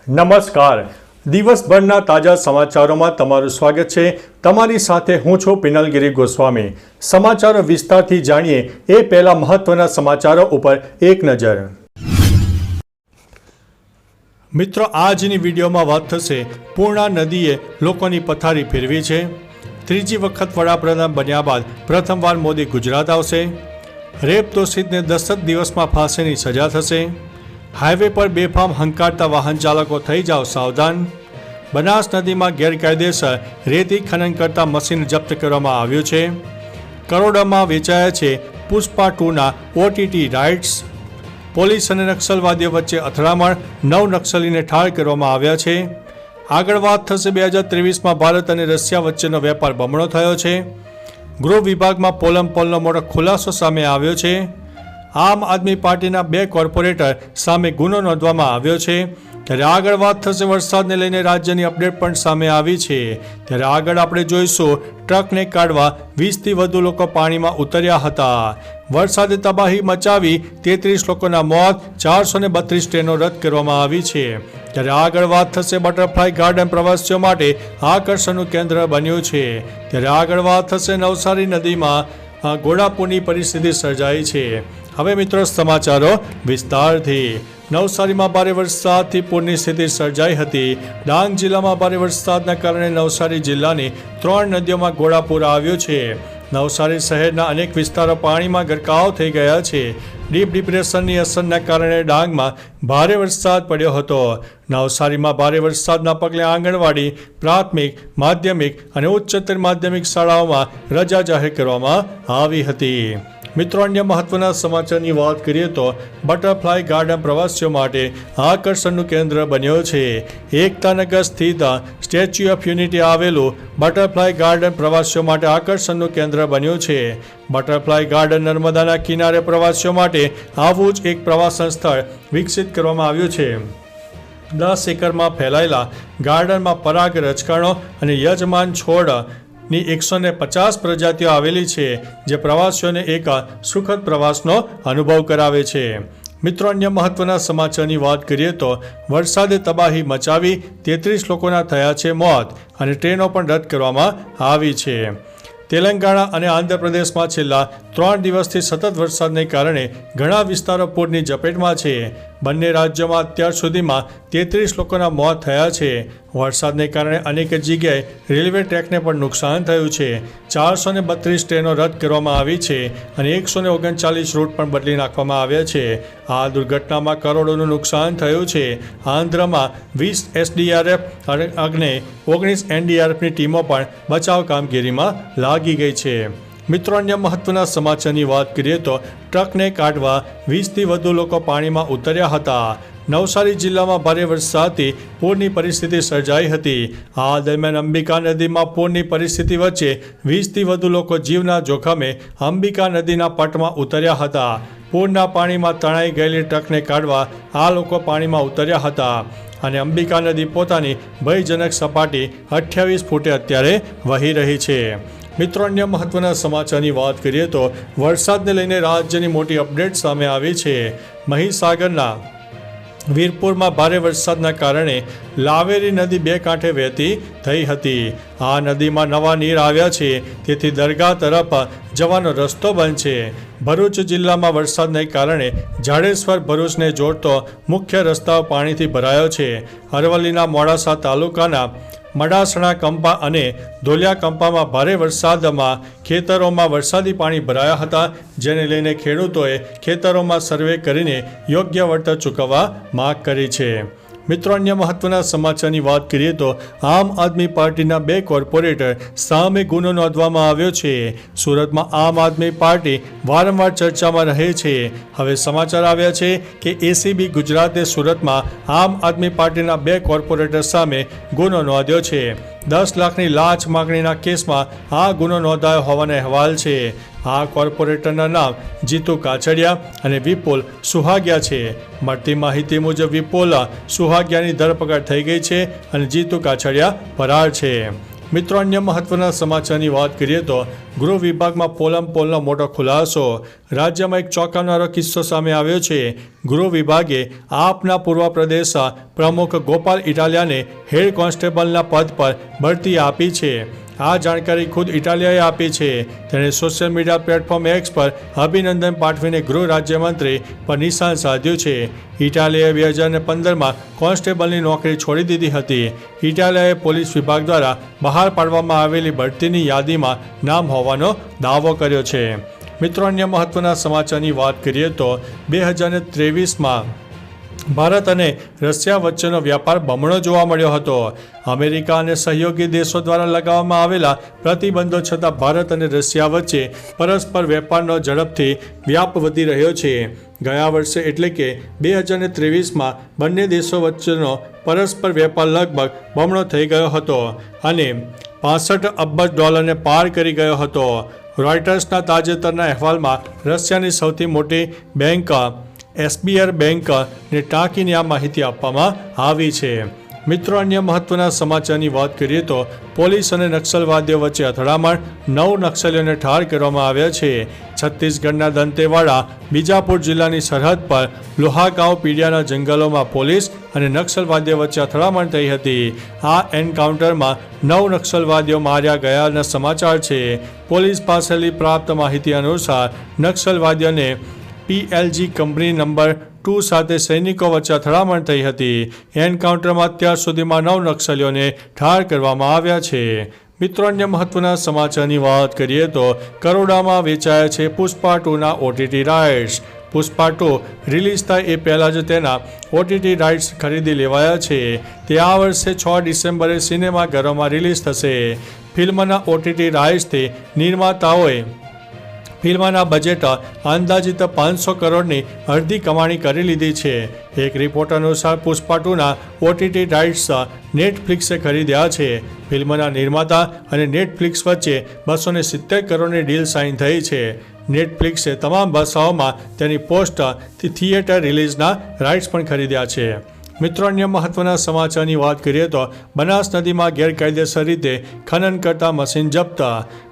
નમસ્કાર. દિવસભરના તાજા સમાચારોમાં તમારું સ્વાગત છે. તમારી સાથે હું છું પિનલગીરી ગોસ્વામી. સમાચારો વિસ્તારથી જાણીએ એ પહેલા મહત્વના સમાચારો ઉપર એક નજર. મિત્રો, આજની વિડીયોમાં વાત થશે પૂર્ણા નદીએ લોકોની પથારી ફેરવી છે. ત્રીજી વખત વડાપ્રધાન બન્યા બાદ પ્રથમવાર મોદી ગુજરાત આવશે. રેપ દોષિતને 10 દિવસમાં ફાંસીની સજા થશે. હાઈવે પર બેફામ હંકારતા વાહન ચાલકો થઈ જાઓ સાવધાન. બનાસ નદીમાં ગેરકાયદેસર રેતી ખનન કરતા મશીન જપ્ત કરવામાં આવ્યું છે. કરોડોમાં વેચાયા છે પુષ્પા 2ના OTT રાઇટ્સ. પોલીસ અને નક્સલવાદીઓ વચ્ચે અથડામણ, 9 નક્સલીને ઠાર કરવામાં આવ્યા છે. આગળ વાત થશે 2023માં ભારત અને રશિયા વચ્ચેનો વેપાર બમણો થયો છે. ગૃહ વિભાગમાં પોલનો મોટો ખુલાસો સામે આવ્યો છે. આમ આદમી પાર્ટીના 2 કોર્પોરેટર સામે ગુનો નોંધવામાં આવ્યો છે. ત્યારે આગળ વાત થશે વરસાદને લઈને રાજ્યની અપડેટ પણ સામે આવી છે. ત્યારે આગળ આપણે જોઈશું ટ્રકને કાઢવા 20થી વધુ લોકો પાણીમાં ઉતર્યા હતા. વરસાદે તબાહી મચાવી 33 લોકોના મોત, 432 ટ્રેનો રદ કરવામાં આવી છે. ત્યારે આગળ વાત થશે બટરફ્લાય ગાર્ડન પ્રવાસીઓ માટે આકર્ષણનું કેન્દ્ર બન્યું છે. ત્યારે આગળ વાત થશે નવસારી નદીમાં ઘોડાપૂરની પરિસ્થિતિ સર્જાઈ છે. હવે મિત્રો સમાચારો વિસ્તારથી. નવસારીમાં ભારે વરસાદથી પૂરની સ્થિતિ સર્જાઈ હતી. ડાંગ જિલ્લામાં ભારે વરસાદના કારણે નવસારી જિલ્લાની 3 નદીઓમાં ઘોડાપૂર આવ્યું છે. નવસારી શહેરના અનેક વિસ્તારો પાણીમાં ગરકાવ થઈ ગયા છે. ડીપ ડિપ્રેશનની અસરના કારણે ડાંગમાં ભારે વરસાદ પડ્યો હતો. નવસારીમાં ભારે વરસાદના પગલે આંગણવાડી, પ્રાથમિક, માધ્યમિક અને ઉચ્ચતર માધ્યમિક શાળાઓમાં રજા જાહેર કરવામાં આવી હતી. મિત્રો, અન્ય મહત્વના સમાચારની વાત કરીએ તો બટરફ્લાય ગાર્ડન પ્રવાસીઓ માટે આકર્ષણનું કેન્દ્ર બન્યો છે. એકતાનગર સ્થિત સ્ટેચ્યુ ઓફ યુનિટી આવેલું બટરફ્લાય ગાર્ડન પ્રવાસીઓ માટે આકર્ષણનું કેન્દ્ર બન્યું છે. બટરફ્લાય ગાર્ડન નર્મદાના કિનારે પ્રવાસીઓ માટે આવું જ એક પ્રવાસન સ્થળ વિકસિત કરવામાં આવ્યું છે. 10 એકરમાં ફેલાયેલા ગાર્ડનમાં પરાગ રજકાણો અને યજમાન છોડ ની 150 પ્રજાતિઓ આવેલી છે, જે પ્રવાસીઓને એક સુખદ પ્રવાસનો અનુભવ કરાવે છે. મિત્રો, અન્ય મહત્વના સમાચારની વાત કરીએ તો વરસાદે તબાહી મચાવી 33 લોકોના થયા છે મોત અને ટ્રેનો પણ રદ કરવામાં આવી છે. તેલંગાણા અને આંધ્રપ્રદેશમાં છેલ્લા 3 દિવસથી સતત વરસાદને કારણે ઘણા વિસ્તારો પૂરની ઝપેટમાં છે. બંને રાજ્યોમાં અત્યાર સુધીમાં 33 લોકોના મોત થયા છે. વરસાદને કારણે અનેક જગ્યાએ રેલવે ટ્રેકને પણ નુકસાન થયું છે. 432 ટ્રેનો રદ કરવામાં આવી છે અને 139 રૂટ પણ બદલી નાખવામાં આવ્યા છે. આ દુર્ઘટનામાં કરોડોનું નુકસાન થયું છે. આંધ્રમાં 20 SDRF અને 19 NDRFની ટીમો પણ બચાવ કામગીરીમાં લાગી ગઈ છે. મિત્રો, અન્ય મહત્વના સમાચારની વાત કરીએ તો ટ્રકને કાઢવા 20થી વધુ લોકો પાણીમાં ઉતર્યા હતા. નવસારી જિલ્લામાં ભારે વરસાદથી પૂરની પરિસ્થિતિ સર્જાઈ હતી. આ દરમિયાન અંબિકા નદીમાં પૂરની પરિસ્થિતિ વચ્ચે 20થી વધુ લોકો જીવના જોખમે અંબિકા નદીના પટમાં ઉતર્યા હતા. પૂરના પાણીમાં તણાઈ ગયેલી ટ્રકને કાઢવા આ લોકો પાણીમાં ઉતર્યા હતા અને અંબિકા નદી પોતાની ભયજનક સપાટી 28 ફૂટે અત્યારે વહી રહી છે. મિત્રો, અન્ય મહત્વના સમાચારની વાત કરીએ તો વરસાદને લઈને રાજ્યની મોટી અપડેટ સામે આવી છે. મહીસાગરના વીરપુરમાં ભારે વરસાદના કારણે લાવેરી નદી 2 કાંઠે વહેતી થઈ હતી. આ નદીમાં નવા નીર આવ્યા છે, તેથી દરગાહ તરફ જવાનો રસ્તો બંધ છે. ભરૂચ જિલ્લામાં વરસાદને કારણે જાડેશ્વર ભરૂચને જોડતો મુખ્ય રસ્તાઓ પાણીથી ભરાયો છે. અરવલ્લીના મોડાસા તાલુકાના મડાસણા કંપા અને ધોલિયા કંપામાં ભારે વરસાદમાં ખેતરોમાં વરસાદી પાણી ભરાયા હતા, જેને લઈને ખેડૂતોએ ખેતરોમાં સર્વે કરીને યોગ્ય વળતર ચૂકવવા માંગ કરી છે. મિત્રો, અન્ય મહત્વના સમાચારની વાત કરીએ તો આમ આદમી પાર્ટીના 2 કોર્પોરેટર સામે ગુનો નોંધવામાં આવ્યો છે. સુરતમાં આમ આદમી પાર્ટી વારંવાર ચર્ચામાં રહે છે. હવે સમાચાર આવ્યા છે કે ACB ગુજરાતે સુરતમાં આમ આદમી પાર્ટીના 2 કોર્પોરેટર સામે ગુનો નોંધ્યો છે. 10 લાખની લાંચ માગણીના કેસમાં આ ગુનો નોંધાયો હોવાના અહેવાલ છે. આ કોર્પોરેટરના નામ જીતુ કાછડિયા અને વિપુલ સુહાગિયા છે. મળતી માહિતી મુજબ વિપુલ સુહાગિયાની ધરપકડ થઈ ગઈ છે અને જીતુ કાછડિયા ફરાર છે. મિત્રો, અન્ય મહત્વના સમાચારની વાત કરીએ તો ગૃહ વિભાગમાં પોલનો મોટો ખુલાસો. રાજ્યમાં એક ચોંકાવનારો કિસ્સો સામે આવ્યો છે. ગૃહ વિભાગે આપના પૂર્વ પ્રદેશ પ્રમુખ ગોપાલ ઇટાલિયાને હેડ કોન્સ્ટેબલના પદ પર બઢતી આપી છે. આ જાણકારી ખુદ ઇટાલિયાએ આપી છે. તેણે સોશિયલ મીડિયા પ્લેટફોર્મ એક્સ પર અભિનંદન પાઠવીને ગૃહ રાજ્યમંત્રી પર નિશાન સાધ્યું છે. ઇટાલિયાએ 2015માં કોન્સ્ટેબલની નોકરી છોડી દીધી હતી. ઇટાલિયાએ પોલીસ વિભાગ દ્વારા બહાર પાડવામાં આવેલી બઢતીની યાદીમાં નામ હોવાનો દાવો કર્યો છે. મિત્રો, અન્ય મહત્વના સમાચારની વાત કરીએ તો 2023માં ભારત અને રશિયા વચ્ચેનો વ્યાપાર બમણો જોવા મળ્યો હતો. અમેરિકા અને સહયોગી દેશો દ્વારા લગાવવામાં આવેલા પ્રતિબંધો છતાં ભારત અને રશિયા વચ્ચે પરસ્પર વેપારનો ઝડપથી વ્યાપ વધી રહ્યો છે. ગયા વર્ષે એટલે કે 2023માં બંને દેશો વચ્ચેનો પરસ્પર વેપાર લગભગ બમણો થઈ ગયો હતો અને $65 અબજ પાર કરી ગયો હતો. રોયટર્સના તાજેતરના અહેવાલમાં રશિયાની સૌથી મોટી બેંક એસબીઆર બેંકને ટાંકીને આ માહિતી આપવામાં આવી છે. મિત્રો, અન્ય મહત્વના સમાચારની વાત કરીએ તો પોલીસ અને નક્સલવાદીઓ વચ્ચે અથડામણ, 9 નક્સલીઓને ઠાર કરવામાં આવ્યા છે. છત્તીસગઢના દંતેવાડા બીજાપુર જિલ્લાની સરહદ પર લોહાગાંવ પીડિયાના જંગલોમાં પોલીસ અને નક્સલવાદીઓ વચ્ચે અથડામણ થઈ હતી. આ એન્કાઉન્ટરમાં 9 નક્સલવાદીઓ માર્યા ગયાના સમાચાર છે. પોલીસ પાસેથી પ્રાપ્ત માહિતી અનુસાર નક્સલવાદીઓને PLG કંપની નંબર 2 સાથે સૈનિકો વચ્ચે અથડામણ થઈ હતી. એન્કાઉન્ટરમાં અત્યાર સુધીમાં 9 નક્સલીઓને ઠાર કરવામાં આવ્યા છે. મિત્રો, અન્ય મહત્વના સમાચારની વાત કરીએ તો કરોડામાં વેચાયા છે પુષ્પા 2ના OTT રાઇટ્સ. પુષ્પા 2 રિલીઝ થાય એ પહેલાં જ તેના OTT રાઇટ્સ ખરીદી લેવાયા છે. તે આ વર્ષે 6 ડિસેમ્બરે સિનેમાઘરોમાં રિલીઝ થશે. ફિલ્મના OTT રાઇટ્સથી નિર્માતાઓએ ફિલ્મના બજેટ અંદાજિત 500 કરોડની અડધી કમાણી કરી લીધી છે. એક રિપોર્ટ અનુસાર પુષ્પા 2ના OTT રાઇટ્સ નેટફ્લિક્સે ખરીદ્યા છે. ફિલ્મના નિર્માતા અને નેટફ્લિક્સ વચ્ચે 270 કરોડની ડીલ સાઇન થઈ છે. નેટફ્લિક્સે તમામ ભાષાઓમાં તેની પોસ્ટ થિયેટર રિલીઝના રાઇટ્સ પણ ખરીદ્યા છે. મિત્રો, અન્ય મહત્વના સમાચારની વાત કરીએ તો બનાસ નદીમાં ગેરકાયદેસર રીતે ખનન કરતા મશીન જપ્ત.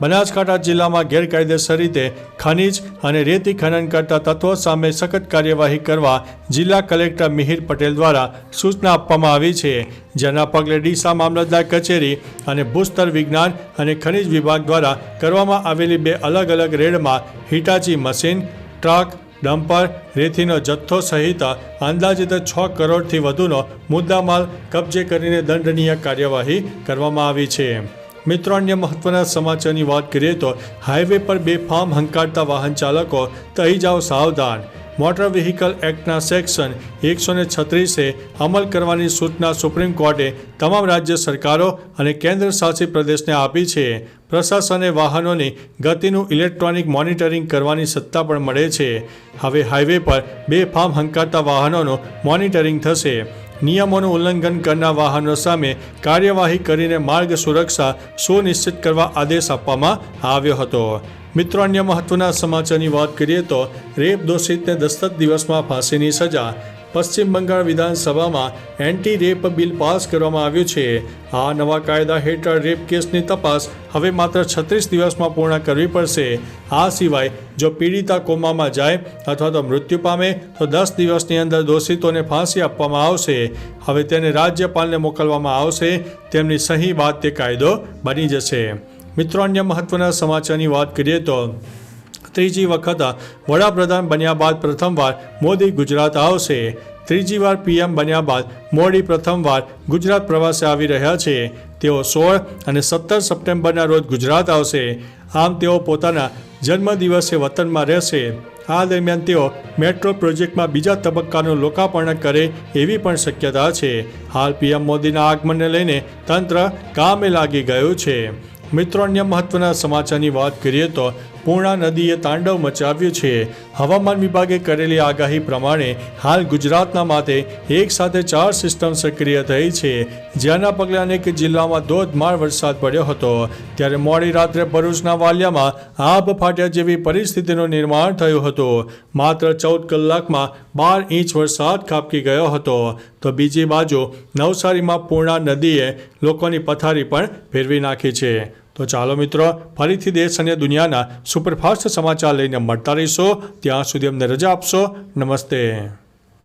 બનાસકાંઠા જિલ્લામાં ગેરકાયદેસર રીતે ખનીજ અને રેતી ખનન કરતા તત્વો સામે સખત કાર્યવાહી કરવા જિલ્લા કલેક્ટર મિહિર પટેલ દ્વારા સૂચના આપવામાં આવી છે. જેના પગલે ડીસા મામલતદાર કચેરી અને ભૂસ્તર વિજ્ઞાન અને ખનીજ વિભાગ દ્વારા કરવામાં આવેલી 2 અલગ અલગ રેડમાં હિટાચી મશીન, ટ્રક, ડમ્પર, રેતીનો જથ્થો સહિત અંદાજિત 6 કરોડથી વધુનો મુદ્દામાલ કબજે કરીને દંડનીય કાર્યવાહી કરવામાં આવી છે. મિત્રો, અન્ય મહત્વના સમાચારની વાત કરીએ તો હાઈવે પર બેફામ હંકારતા વાહન ચાલકો થઈ જાઓ સાવધાન. મોટર વ્હીકલ એક્ટના સેક્શન 136 અમલ કરવાની સૂચના સુપ્રીમ કોર્ટે તમામ રાજ્ય સરકારો અને કેન્દ્ર શાસિત પ્રદેશને આપી છે. પ્રશાસને વાહનોની ગતિનું ઇલેક્ટ્રોનિક મોનિટરિંગ કરવાની સત્તા પણ મળે છે. હવે હાઈવે પર બેફામ હંકારતા વાહનોનું મોનિટરિંગ થશે. નિયમોનું ઉલ્લંઘન કરનાર વાહનો સામે કાર્યવાહી કરીને માર્ગ સુરક્ષા સુનિશ્ચિત કરવા આદેશ આપવામાં આવ્યો હતો. મિત્રો, અન્ય મહત્વના સમાચારની વાત કરીએ તો રેપ દોષિતને 10 દિવસમાં ફાંસીની સજા. પશ્ચિમ બંગાળ વિધાનસભામાં એન્ટી રેપ બિલ પાસ કરવામાં આવ્યું છે. આ નવા કાયદા હેઠળ રેપ કેસની તપાસ હવે માત્ર 36 દિવસમાં પૂર્ણ કરવી પડશે. આ સિવાય જો પીડિતા કોમામાં જાય અથવા તો મૃત્યુ પામે તો 10 દિવસની અંદર દોષિતોને ફાંસી આપવામાં આવશે. હવે તેને રાજ્યપાલને મોકલવામાં આવશે. તેમની સહી બાદ તે કાયદો બની જશે. મિત્રો, અન્ય મહત્વના સમાચારની વાત કરીએ તો ત્રીજી વખત વડાપ્રધાન બન્યા બાદ પ્રથમવાર મોદી ગુજરાત આવશે. ત્રીજી વાર PM બન્યા બાદ મોદી પ્રથમવાર ગુજરાત પ્રવાસે આવી રહ્યા છે. તેઓ 16 અને 17 સપ્ટેમ્બરના રોજ ગુજરાત આવશે. આમ તેઓ પોતાના જન્મદિવસે વતનમાં રહેશે. આ દરમિયાન તેઓ મેટ્રો પ્રોજેક્ટમાં બીજા તબક્કાનું લોકાર્પણ કરે એવી પણ શક્યતા છે. હાલ PM મોદીના આગમનને લઈને તંત્ર કામે લાગી ગયું છે. મિત્રો, અન્ય મહત્વના સમાચારની વાત કરીએ તો પૂર્ણા નદીએ તાંડવ મચાવ્યું છે. હવામાન વિભાગે કરેલી આગાહી પ્રમાણે હાલ ગુજરાતના માથે એક સાથે 4 સિસ્ટમ સક્રિય થઈ છે, જેના પગલે અનેક જિલ્લામાં ધોધમાર વરસાદ પડ્યો હતો. ત્યારે મોડી રાત્રે ભરૂચના વાલિયામાં આભ ફાટ્યા જેવી પરિસ્થિતિનું નિર્માણ થયું હતું. માત્ર 14 કલાકમાં 12 ઇંચ વરસાદ ખાબકી ગયો હતો. તો બીજી બાજુ નવસારીમાં પૂર્ણા નદીએ લોકોની પથારી પણ ફેરવી નાખી છે. તો ચાલો મિત્રો, ફરીથી દેશ અને દુનિયાના સુપરફાસ્ટ સમાચાર લઈને મળતા રહીશો. ત્યાં સુધી અમને રજા આપશો. નમસ્તે.